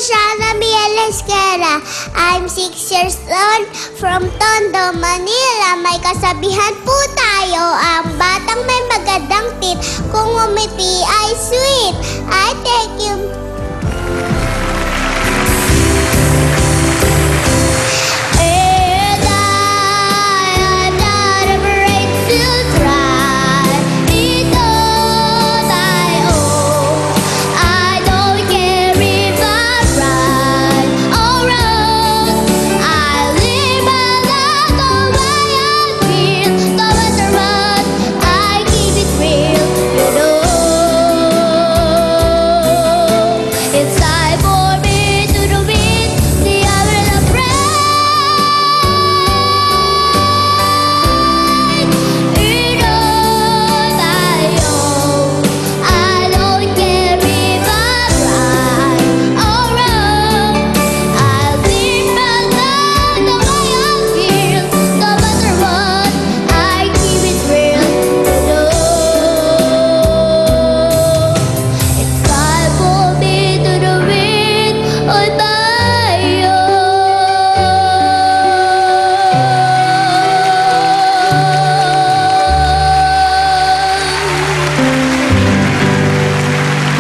Shana Miel Esquera. I'm 6 years old from Tondo, Manila. May kasabihan po tayo, ang batang may magandang tit, kung umiti ay sweet. I thank you.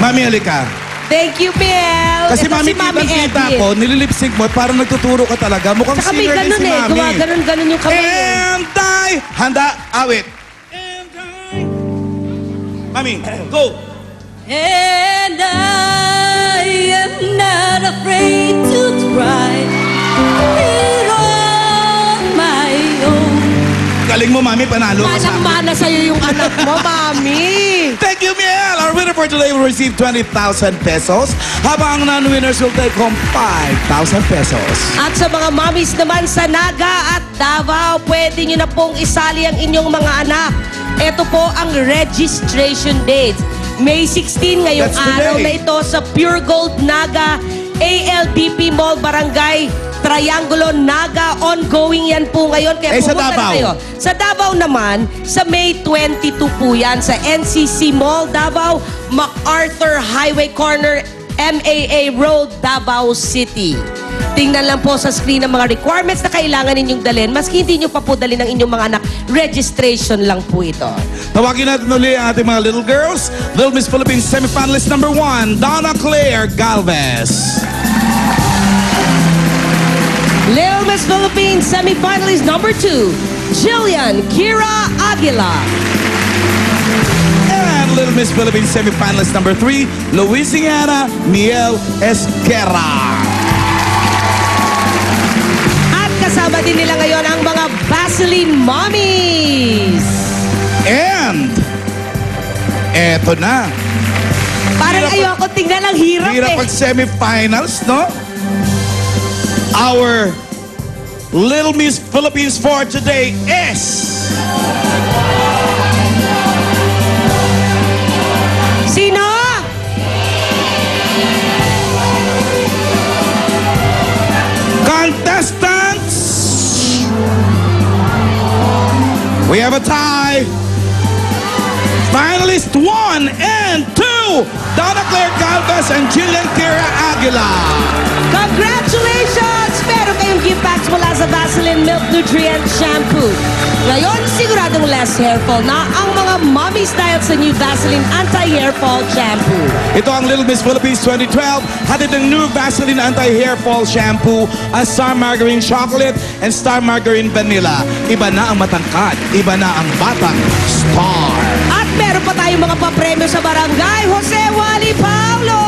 Mami, halika. Thank you, Mel. Kasi Mami, kita ko, nililipsync mo, parang nagtuturo ka talaga. Mukhang saka may singer din ganun si Mami. Gumaganon yung kamay. And I, handa, awit. And I, Mami, go. And I am not afraid to try it on my own. Galing mo, Mami, panalo ka sa akin. Manang-mana sa'yo yung anak mo, Mami. Thank you, Miel! Our winner for today will receive 20,000 pesos, habang ang non-winners will take home 5,000 pesos. At sa mga mommies naman sa Naga at Davao, pwede nyo na pong isali ang inyong mga anak. Ito po ang registration date. May 16 ngayong That's today. araw na ito sa Pure Gold Naga, ALDP Mall, Barangay Triangulo, Naga. Ongoing yan po ngayon. Kaya sa pumunta na Davao? kayo. Sa Davao naman, sa May 22 po yan sa NCC Mall, Davao, MacArthur Highway Corner, MAA Road, Davao City. Tingnan lang po sa screen ang mga requirements na kailangan ninyong dalhin. Maski hindi nyo pa po dalhin ang inyong mga anak, registration lang po ito. Tawagin natin ulit ang ating mga little girls. Little Miss Philippines semifinalist number 1, Donna Claire Galvez. Little Miss Philippines semi-finalist number 2, Jillian Kira Aguila. And Little Miss Philippines semifinalist number 3, Louisiana Miel Esquera. At kasama din nila ngayon ang mga Vaseline Mommies. And eto na. Parang ayoko tingnan, ang hirap Hirap pag semifinals, no? Our Little Miss Philippines for today is Sino? contestants. We have a tie. Finalist 1 and 2, Donna Claire Galvez and Jillian Kira Aguila. Congratulations! Meron kayong gift packs mula sa Vaseline Milk Nutrient Shampoo. Ngayon, siguradong less hair fall na ang mga mommies dahil sa new Vaseline Anti-Hair Fall Shampoo. Ito ang Little Miss Philippines 2012. Hatid ng new Vaseline Anti-Hair Fall Shampoo, ang Star Margarine Chocolate and Star Margarine Vanilla. Iba na ang matangkad, iba na ang batang star. At meron pa tayong mga papremyo sa barangay. Jose Wally Paulo!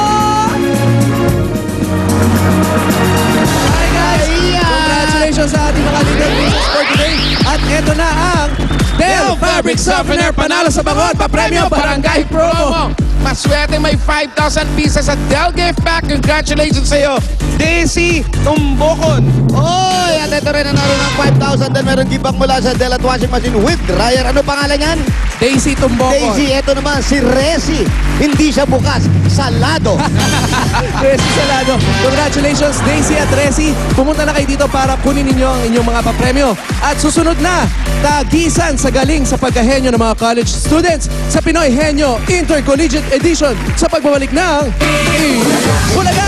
Hi guys! Congratulations sa ating mga leader pieces for today. At eto na ang Del Fabric Softener, panalo sa bangon, papremyo, barangay promo. Maswerte, may 5,000 pieces at Del Gift Pack. Congratulations sa iyo, Daisy Tumbokon. Oy, at ito rin ang naroon ng 5,000. Then meron gipak mula sa Del at washing machine with dryer. Ano pangalan yan? Daisy Tumbokon. Daisy, ito naman si Resi. Hindi siya bukas, salado. Resi Salado. Congratulations, Daisy at Resi. Pumunta na kayo dito para kunin ninyo ang inyong mga papremyo. At susunod na, tagisan sa galing sa pagkahenyo ng mga college students sa Pinoy Henyo Intercollegiate Edition sa pagbabalik ng Bulaga!